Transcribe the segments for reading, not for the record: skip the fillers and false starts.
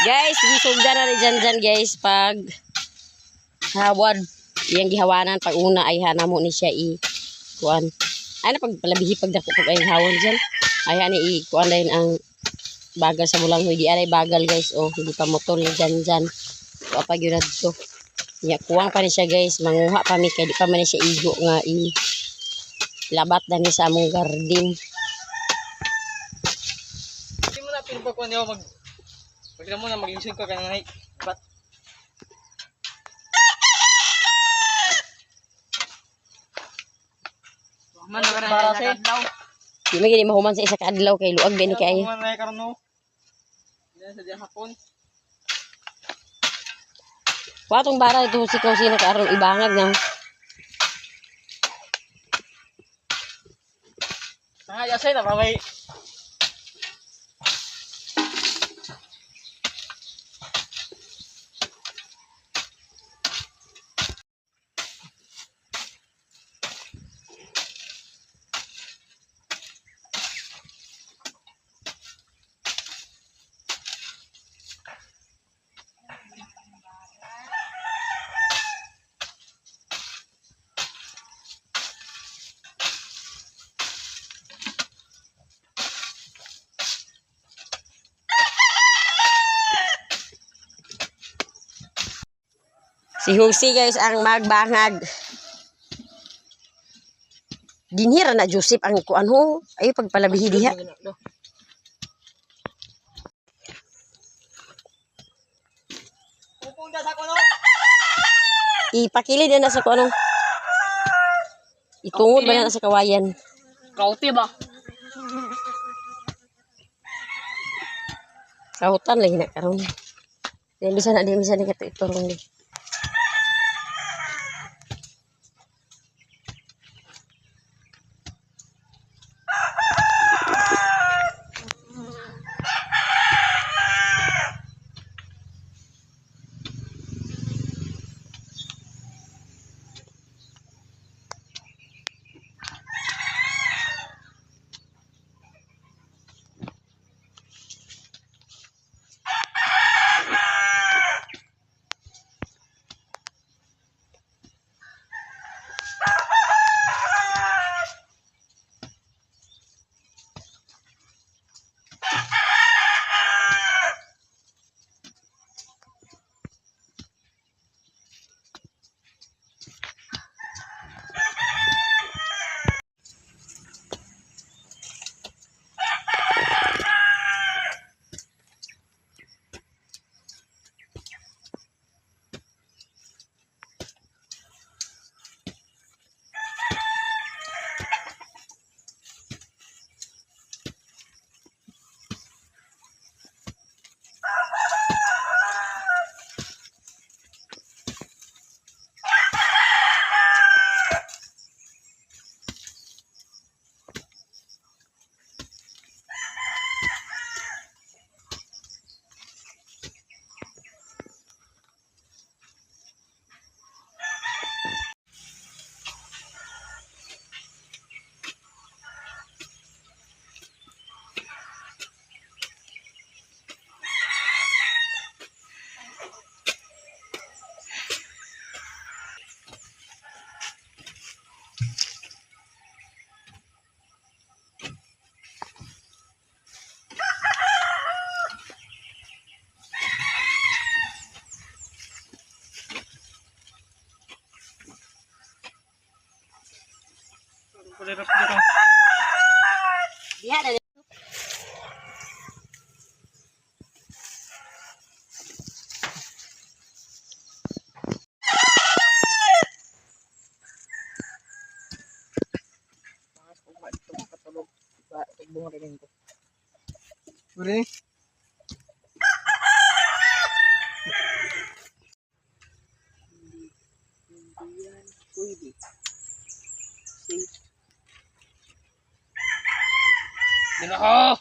Guys, gisugda na rin dyan guys pag hawad. Yang gihawanan pag una ay hanamo ni siya kuan. Ay na pag palabihi pag dako pag ay hawon dyan. Ay ani kuan din ang bagal sa bulang hindi ay bagal guys. Oh, hindi pa motor ni dyan. So pag yun to. Ya kuwang pa ni siya guys, manguha pa mi kay di pa man ni siya igo nga labat na ni sa among garden. Hindi mo na pinagpakuan niyo Pagkita mo na mag-iusig ka kanang bat. Man na para sa adlaw. Di man gini mahuman sa isa ka adlaw kay luag din kay. Man na karon no. Diyan sa diha hapon. Watong bara ito si Kausi na karon ibangag na. Nga yasay na babay. Si Husi guys ang magbangag. Dinhira na Joseph ang kuan ho. Ay pagpalabihi diha. Pupong da sa kuno. Ipakili din na sa kuno. Itungod ba na sa kawayan? Kauti ba? Kahutan lagi na karon. Di bisa na iturong di. Diha na. Uri. Dinaho.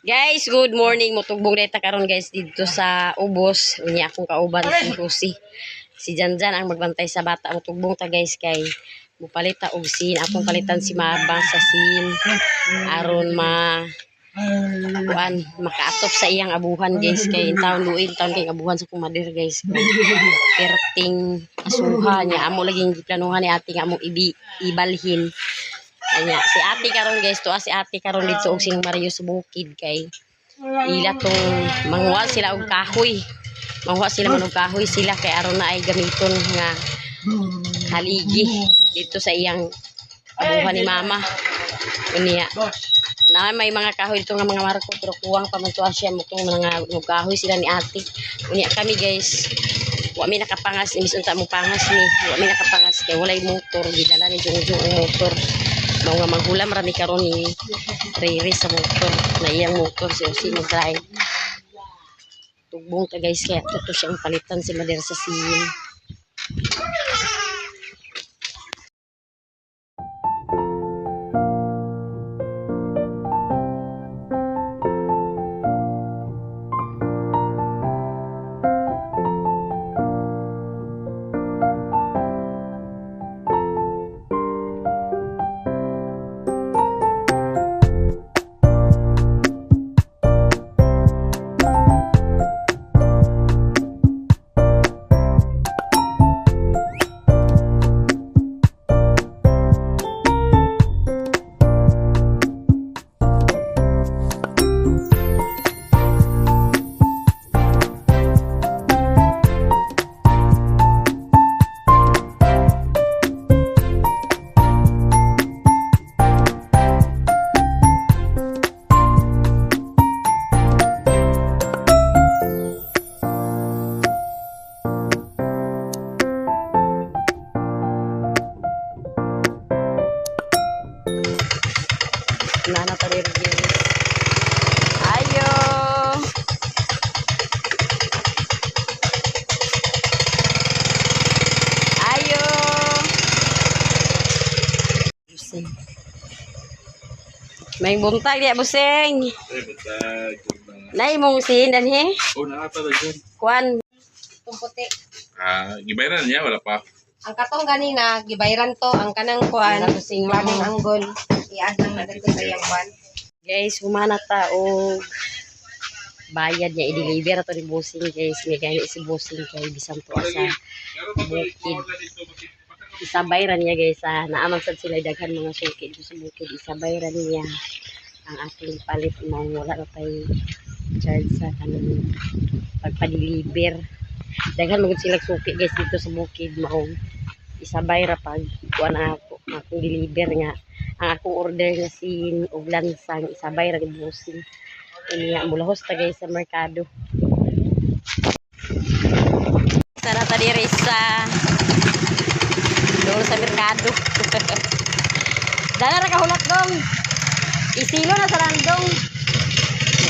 Guys, good morning. Mutugbong data karon guys dito sa ubos. Unya akong kauban si Husi. Si Janjan ang magbantay sa bata. Mutugbong ta guys kay mupalita og sin. Akong palitan si Mabang sa sin. Aron kuan makaatop sa iyang abuhan guys kay taon luin taon kay abuhan sa kumader guys. Perting asuha niya amo laging giplanuhan ni ate nga among ibalhin. Anya si ate karon guys to si ate karon dito og sing Mario sa bukid kay ila tong mangwa sila og kahoy. Mangwa sila man og kahoy sila kay aron na ay gamiton nga haligi dito sa iyang abuhan ni mama. Unya na may mga kahoy dito nga mga marko pero kuwang pa man to siya mo kung mga kahoy sila ni ate. Unya kami guys wa mi nakapangas imbis unta mo pangas ni wa mi nakapangas kay walay motor gidala ni jung motor mao nga manghulam rami karon ni Riri sa motor na iyang motor si mo drive tugbong ka guys kaya tuto siyang palitan si Mader sa sin. Nana tadi guys. Ayo. Ayo. Busing. May buntag dia busing. Nay mong sin dan he. Oh, nakata ba dyan? Kuan Tumputi. Gibayaran niya, wala pa. Ang katong ganina, gibayran to, ang kanang kuan, busing maning mama. anggol. I-add lang na dito sa iyang ban. Guys, humana ta og bayad niya i-deliver ato ni busing guys. May gani si busing kay bisan to sa bukid. Isabay ra niya guys naamang sad sila daghan mga suki dito sa bukid. Isabay ra niya ang ating palit mo wala na tay charge sa kanang pagpa-deliver. Daghan magud sila suki guys dito sa bukid mao isabay ra pag kuan ako akong deliver nga ang akong order nga sin og lansang isabay ra ni busing. Unya mulahos ta guys sa merkado. Sana ta diri sa doon sa merkado. Dala ra kahulat dong. Isilo na sa landong.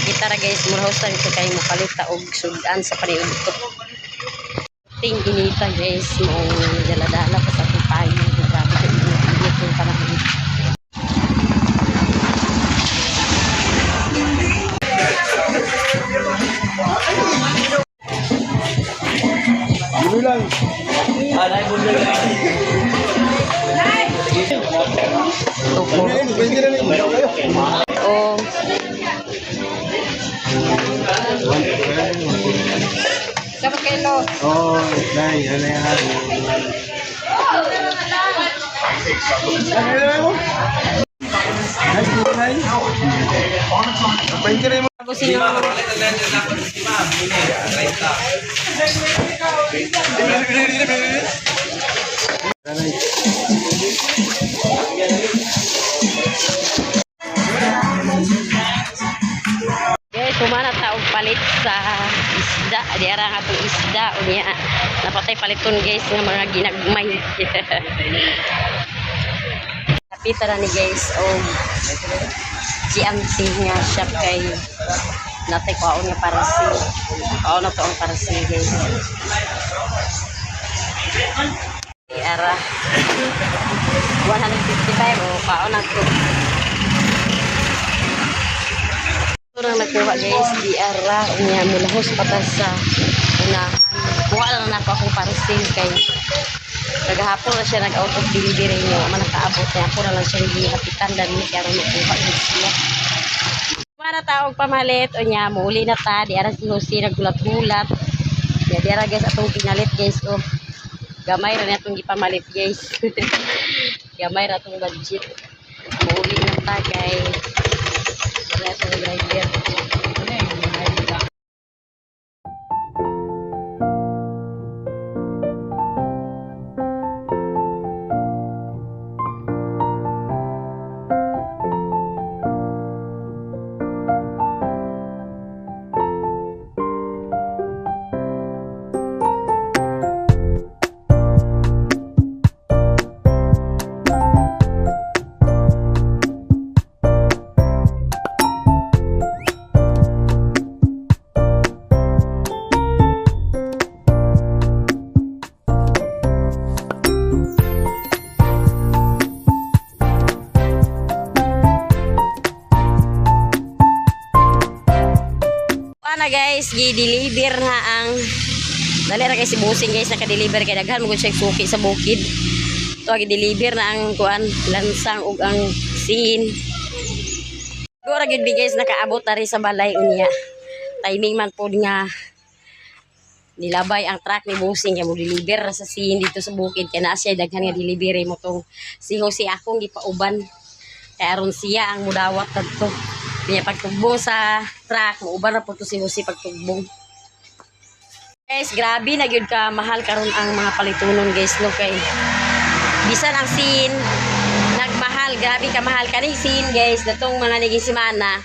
Kita ra guys mulahos ta dito kay mapalita og sudan sa paniudto. Ting inita guys mo dala-dala pa sa payo. Grabe ka init yung panahon. Oh. Sa kilo. Oh, nay, ano yan? Ako sino? Guys, kumana taog palit sa isda. Di ara nga itong isda. Unya, napatay paliton guys nga mga ginagmay. Napita na ni guys o GMT nga shop kay natay kwaon nga para si kwaon na to ang para si guys. Di ara 155 o kwaon na to. Kurang nagkuha guys, di ara unya mulahos patas sa unahan. Kuha lang na ako parcel kay kagahapon na siya nag-out of delivery niyo. Man nakaabot na ako na lang siya hapitan dan ni kaya magkuha guys siya. para taog pamalit o nya muli na ta di ara si Jose naggulat-gulat. Di ara guys atong pinalit guys oh. Gamay ra natong gipamalit guys. Gamay ra tong budget. Muli na ta guys. Wala sa driver. Na guys, gi-deliver na ang dali ra kay si Busing guys naka-deliver kay daghan mo siya suki sa bukid. To gi-deliver na ang kuan lansang ug ang sin. Gura gid guys nakaabot na rin sa balay unya. Timing man pod nga nilabay ang truck ni Busing kay mo deliver sa sin dito sa bukid kay naa siya daghan nga delivery mo tong si Jose akong gipauban. Kay aron siya ang mudawat kadto. Kaya pagtugbong sa truck, mauban na po ito si Jose pagtugbong. Guys, grabe na yun ka mahal karon ang mga palitunon guys. No, kay bisan ang sin, nagmahal, grabe ka mahal. Kaning sin guys, datong mga naging simana,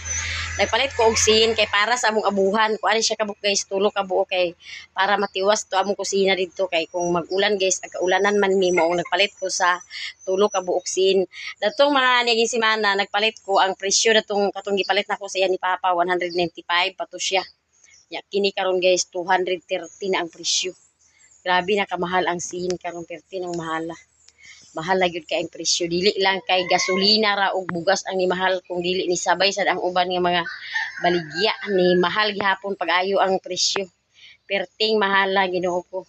nagpalit ko og sin kay para sa among abuhan. Kung ano siya kabuk guys, tulo ka buo kay para matiwas to among kusina dito kay kung mag-ulan guys, agka-ulanan man mi mo nagpalit ko sa tulo ka buok sin. Datong mga naging simana, nagpalit ko ang presyo datong katong gipalit nako sa iya ni Papa 195 pato siya. Ya kini karon guys 230 na ang presyo. Grabe na kamahal ang sin karon 30 ang mahala. Mahal na gyud kay ang presyo, dili lang kay gasolina ra og bugas ang ni mahal kung dili ni sabay sad ang uban nga mga baligya ni mahal gihapon pag-ayo ang presyo. Perting mahal lang Ginoo ko.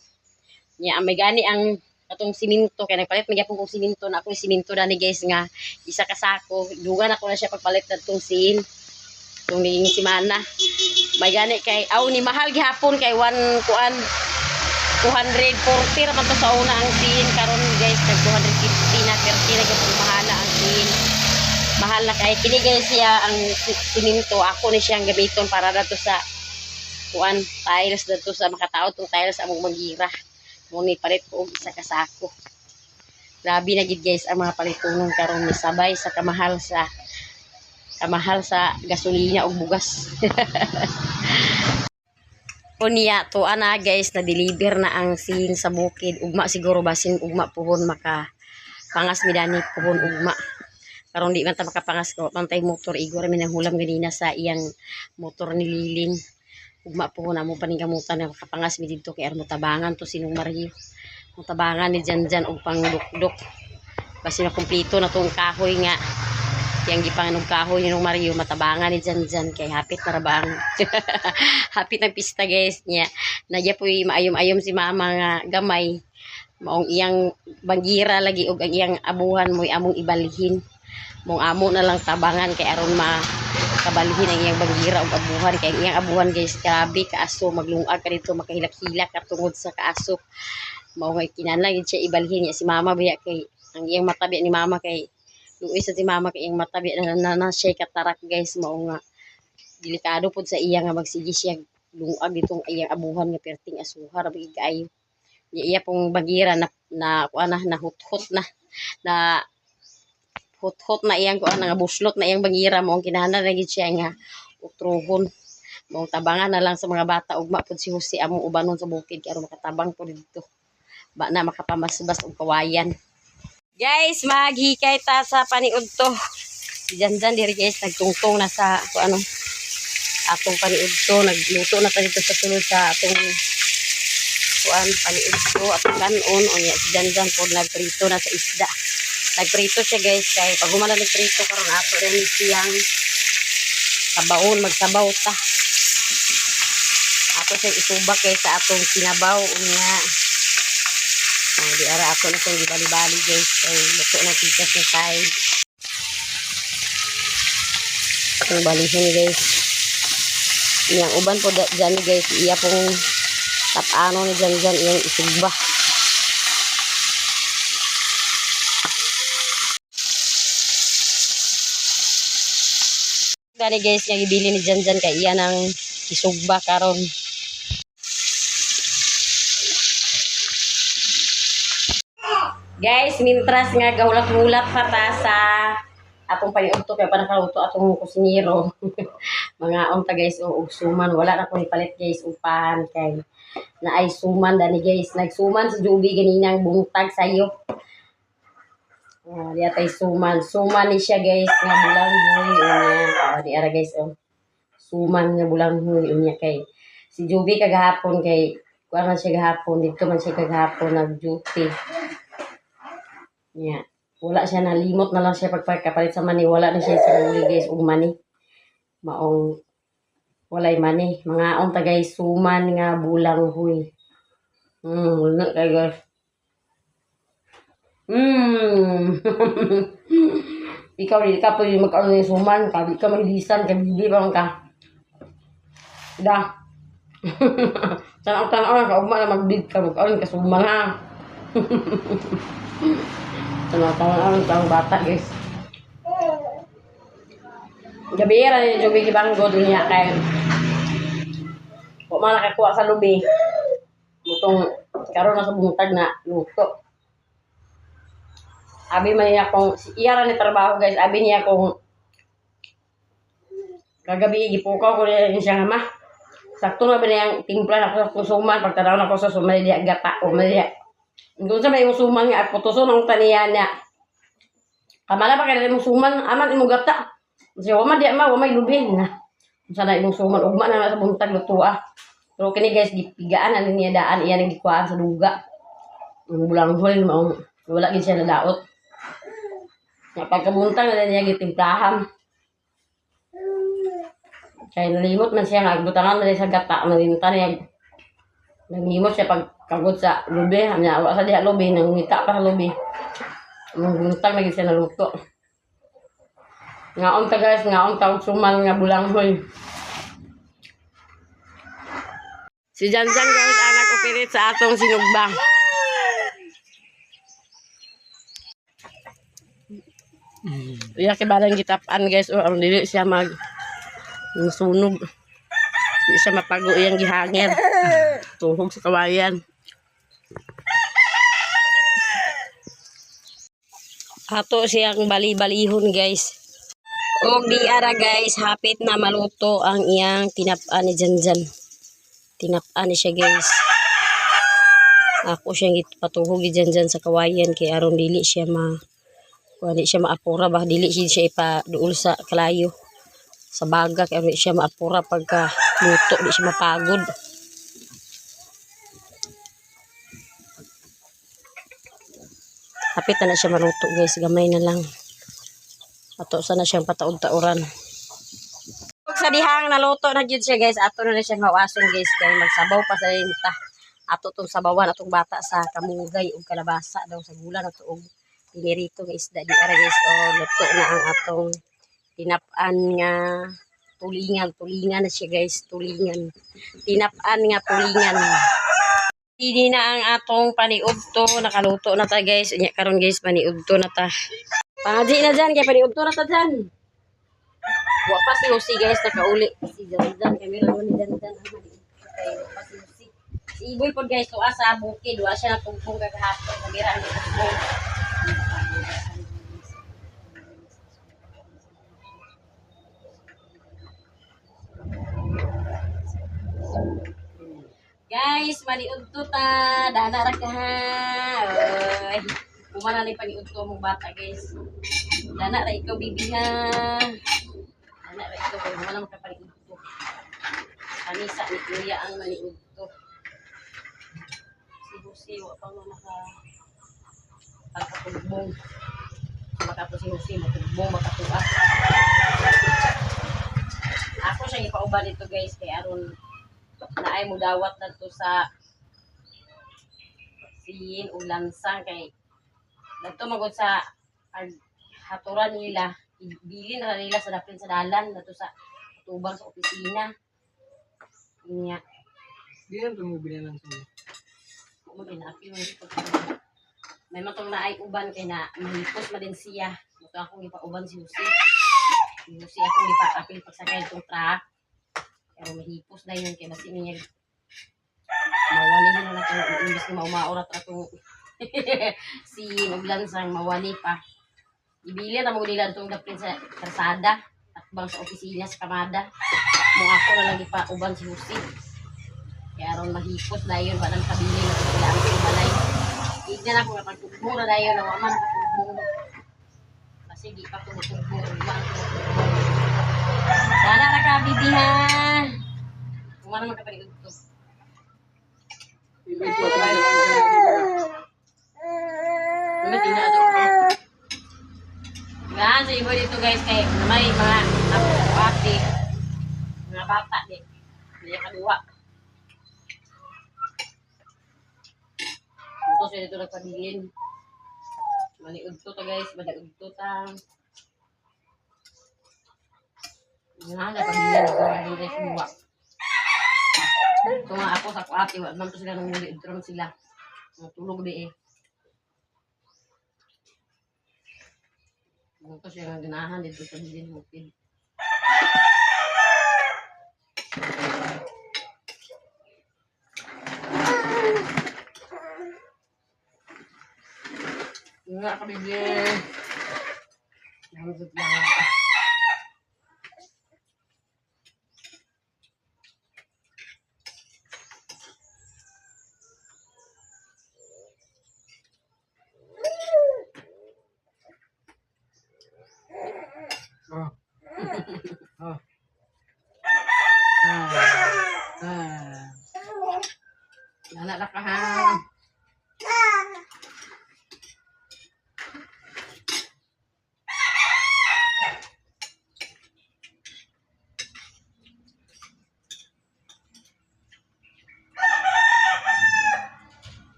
Nya may gani ang atong siminto kay nagpalit magyapon kog siminto na ako siminto na ni guys nga isa ka sako dugan ako na siya pagpalit natong sin tong ning semana. May gani kay aw ni mahal gihapon kay 1 kuan 240 ra man to sa una ang sin karon guys nag 250 na 30 na gyud mahala ang sin. Mahal na kay kini guys siya ang siminto ako ni siyang gamiton para dato sa kuan tiles dato sa makataod tong tiles among magira. Mo ni palit ko og isa ka sako. Grabe na gid guys ang mga palitunon karon ni sabay sa kamahal sa gasolina ug bugas. Unya to ana guys na deliver na ang sin sa bukid ugma siguro basin ugma puhon maka pangas midani puhon ugma karon di man ta makapangas ko pantay motor igor mi nang hulam ganina sa iyang motor ni Liling ugma puhon amo paninggamutan na makapangas mi didto kay armo tabangan to sinong Mario mo tabangan ni Janjan og pangdukdok basin kompleto na tong kahoy nga yang gipanganog kahoy ni Mario matabangan ni Janjan kay hapit na rabang hapit ang pista guys niya nagya po'y maayom-ayom si mama nga gamay maong iyang banggira lagi og ang iyang abuhan mo'y among ibalhin mong amo na lang tabangan kay aron makabalhin ang iyang banggira og abuhan kay ang iyang abuhan guys grabe kaaso maglungag ka dito makahilak-hilak ka tungod sa kaaso mao nga kinahanglan gid siya ibalhin niya si mama biya kay ang iyang matabi ni mama kay luis sa si mama kay iyang matabi na siya katarak guys mao nga delikado pud sa iya nga magsigi siya lungag ditong iyang abuhan nga perting asuhar bigay kaayo iya pong bagira na kuana na huthot na huthot na iyang kuana nga buslot na iyang bagira mao kinahanglan ra gid siya nga utrohon mao tabangan na lang sa mga bata ugma pud si Jose among ubanon sa bukid kay aron makatabang pud dito ba na makapamasbas og kawayan. Guys, maghikay ta sa paniud to. Si Janjan diri guys nagtungtong na sa ano atong paniud to, nagluto na ta dito sa sulod sa atong kuan paniud to atong kanon unya si Janjan pod nagprito na sa isda. Nagprito siya guys kay pag humana nagprito karon ato rin siyang sabaon magsabaw ta. Ato siya isubak kay sa atong sinabaw unya. Di ara ako na siyang gibali-bali guys kay luto na tikas ni side. atong balihon guys. Yang uban po dyan guys, iya pong tapano ni dyan iyang isugba. Gani guys, yang ibili ni dyan kay iya ng isugba karon. Guys, mintras nga gahulat-hulat pa ta sa atong paniudto kay para kaluto atong kusinero. Mga unta guys og suman, wala na ko ipalit guys upahan kay na ay suman dani guys. Nagsuman si Juby ganinang buntag sayo. Diya tay suman. Suman ni siya guys nga bulanghoy unya. Di ara guys suman nga bulanghoy unya kay si Juby kagahapon kay kuan man siya gahapon dito man siya kagahapon nag-duty. Yeah. Wala siya nalimot na lang siya pagpagkapalit sa mani. Wala na siya sa huli guys ug mani. Maong walay mani. Mga unta guys suman nga bulanghoy. Wala kay guys. Ikaw di ka pwede magkaroon ng suman. Kabi ka mahilisan. Kabi pa man ka. Da. Tanaw-tanaw ka. Uma na magbid ka. Magkaroon ka suman ha. Tanaw-tanaw ang bata guys. Gabi ra ni Juby gibanggo dunya kay. Wa man nakakuha sa lubi. Mutong karon na sa buntag na luto. Abi man niya kung iya ra ni trabaho guys. Abi niya kung kagabi gipukaw ko ni siya nga ma. Sakto na ba niyang timpla na ko sa suman pagtanaw na ko sa suman diya gata o diya. Doon sa may suman nga at putuson ang taniyan niya. Kamala pa kaya mo suman aman imo gata. Siya wa man diya ma wa may lubi na. Sana imong suman ugma na sa buntag luto ah. Pero kini guys gipigaan ani niya daan iya nang gikuan sa duga. Ang bulanghoy mao wala gid siya nadaot. Nga pagkabuntag na niya gitimplahan. Kaya nalimot man siya nga butangan na sa gata nalimtan niya. Nalimot siya pagkagod sa lubi nya wa sa diha lubi nangita pa sa lubi. Ang buntag na gid siya naluto. Nga unta guys, nga unta suman nga bulanghoy. Si Janjan guys ang nag-operate sa atong sinugba. Iya kay balang gitapan guys o ang dili siya sunog. Di siya mapago iyang gihangir. Tuhog sa kawayan. Ato siyang bali-balihon guys. O di ara guys, hapit na maluto ang iyang tinap-an ni Janjan. Tinap-an ni siya guys. Ako siyang ipatuhog ni Janjan sa kawayan kay aron dili siya maapura ba, dili siya ipaduol sa kalayo sa baga kay aron siya maapura pagka luto, di siya mapagod. Hapit na siya maluto guys, gamay na lang. Ato sana siyang pataod-tauran. Sa dihang naluto na gyud siya guys, ato na siyang hawason guys kay magsabaw pa sa linta. Ato tong sabawan atong bata sa kamugay ug kalabasa daw sa gula na tuog pinirito nga isda di ara guys. O luto na ang atong tinap-an nga tulingan na siya guys, tulingan. Tinap-an nga tulingan. Hindi na ang atong paniudto, nakaluto na ta guys. Unya karon guys paniudto na ta. Pangaji na dyan, kaya paniudto na ta dyan. Wa pa si Lucy guys, nakauli. Si Janjan, kaya meron ni Janjan. Wa pa si Lucy. Si Iboy po guys, tuwa sa bukid. Wa siya natugpong kagahapon. Nabiraan ni Iboy. Guys, maniudto ta. Dana ra ka ha. Oy. Kumana ni paniudto mong bata guys. Dana ra ikaw bibi ha. Dana ra ikaw kay wala man ka paniudto. Kanisa ni kuya ang maniudto. Si wa pa man naka pagkatugbong. Makato si matugbong makatuwa. Ako siya ipauban dito guys kay aron naay mo dawat dito sa sin o lansang kay dito magod sa haturan nila Ibili na nila sa dapin sa dalan nato sa tubang sa opisina. Inya, Di na tumubili lang sa mo ginapi mo may matong naay uban kay na mahipos man din siya. Ito akong ipauban si Jose. Si Jose akong ipapil pagsakay itong truck. Pero mahipos na yun kaya basi niya mawali na na itong imbis na maumaorat atong si Maglansang mawali pa. Ibili na mo nila itong dapin sa karsada at bang sa opisina sa kamada. Mung ako na lagi pa uban si Jose. Kaya ron mahipos na yun ba nang kabili na sila ang balay. Ignan ako nga pagtugmong na dayon na waman pagtugmong. Kasi di pa tumutugmong. Sana na ka, bibi ha. Kung ano man kapag ito. Ano tingnan ito? Yan, sa iba dito guys, kay may mga pati. Mga bata din. May kadua. Ito siya dito nagpabilin. Maliud to guys, maliud to ta. Yan, nagpabilin. Nagpabilin guys, buwa. Ito nga ako sa kuati, wala naman to sila nang maliud to sila. Tulog di eh. Ito siya nga ganahan dito sa bilin hukid. Nga kabibili. Nangzot lang ako. Oh. Oh. Nalala ka ha.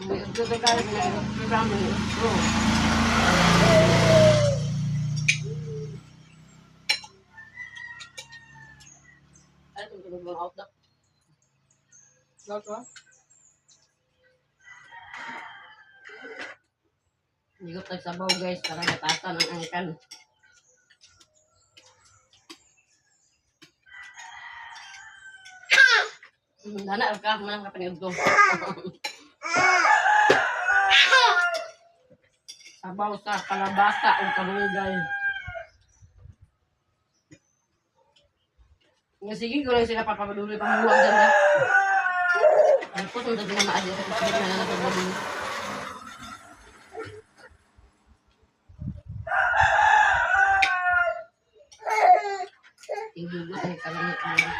Ito to guys, may family. Ay, tungtulog lang out na. Lahat ba? Hindi ko tagsabaw guys, para natatan ang angkan. Dana, ka, manang kapaniod ko. Sabaw sa kalabasa o kamunggay. Nga sige ko lang sila papapaduloy pamuhuang dyan na. Ano po, sunod na maadyo sa kusulit na nanapagbabi. Tingdugot ay kalamit mo.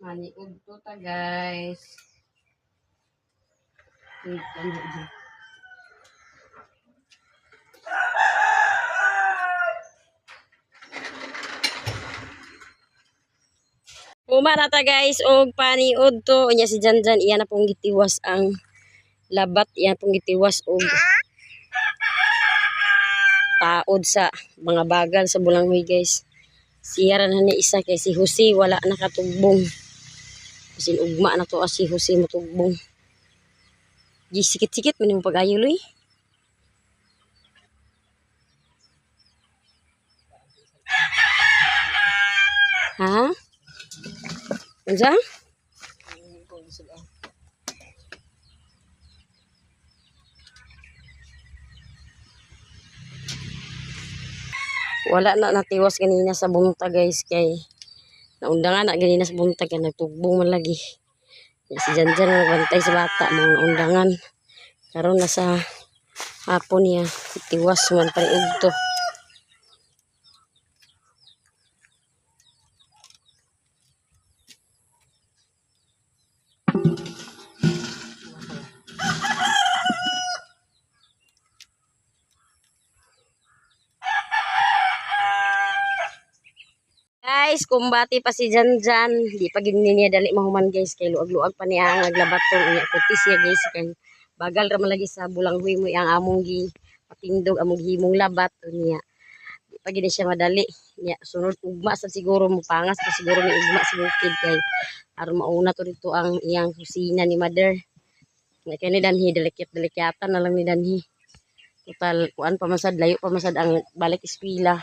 Maniud to ta guys. Wait, ano dyan? Umara ta guys og paniud to nya si Janjan iya na pong gitiwas ang labat iya pong gitiwas og taod sa mga bagal sa bulanghoy guys. Siya ra na ni isa kay si Jose wala nakatugbong. Bisin ugma na to si Jose matugbong. Gi sikit-sikit man yung pag-ayo loy. Ha? Unsa? Wala na natiwas ganina sa bunta guys kay naundangan na ganina sa bunta kay nagtugbong man lagi. Si Janjan na nagbantay sa bata mga naundangan. Karon na sa hapon niya tiwas man pariug to. guys, kumbati pa si Janjan. Di pa gid niya dali mahuman guys kay luag-luag pa niya ang naglabaton niya kutis siya guys kay bagal ra man lagi sa bulanghoy mo ang among gi patindog among himong labat niya. Di pa gid siya madali. Niya sunod ugma sa siguro mo pangas pa siguro ni ugma sa bukid kay aron mauna to dito ang iyang kusina ni mother. Nga kay ni danhi delikatan na lang ni danhi. Total kuan pa masad layo pa masad ang balik eskwela.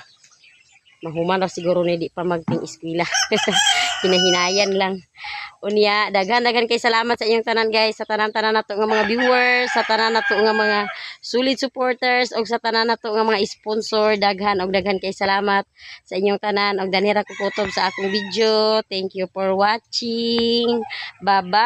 Mahuman ra siguro ni di pa magting eskwela. Hinahinayan lang. Unya, daghan kay salamat sa inyong tanan guys, sa tanan-tanan nato nga mga viewers, sa tanan nato nga mga solid supporters og sa tanan nato nga mga sponsor, daghan kay salamat sa inyong tanan og danira ko kutob sa akong video. Thank you for watching. Bye-bye.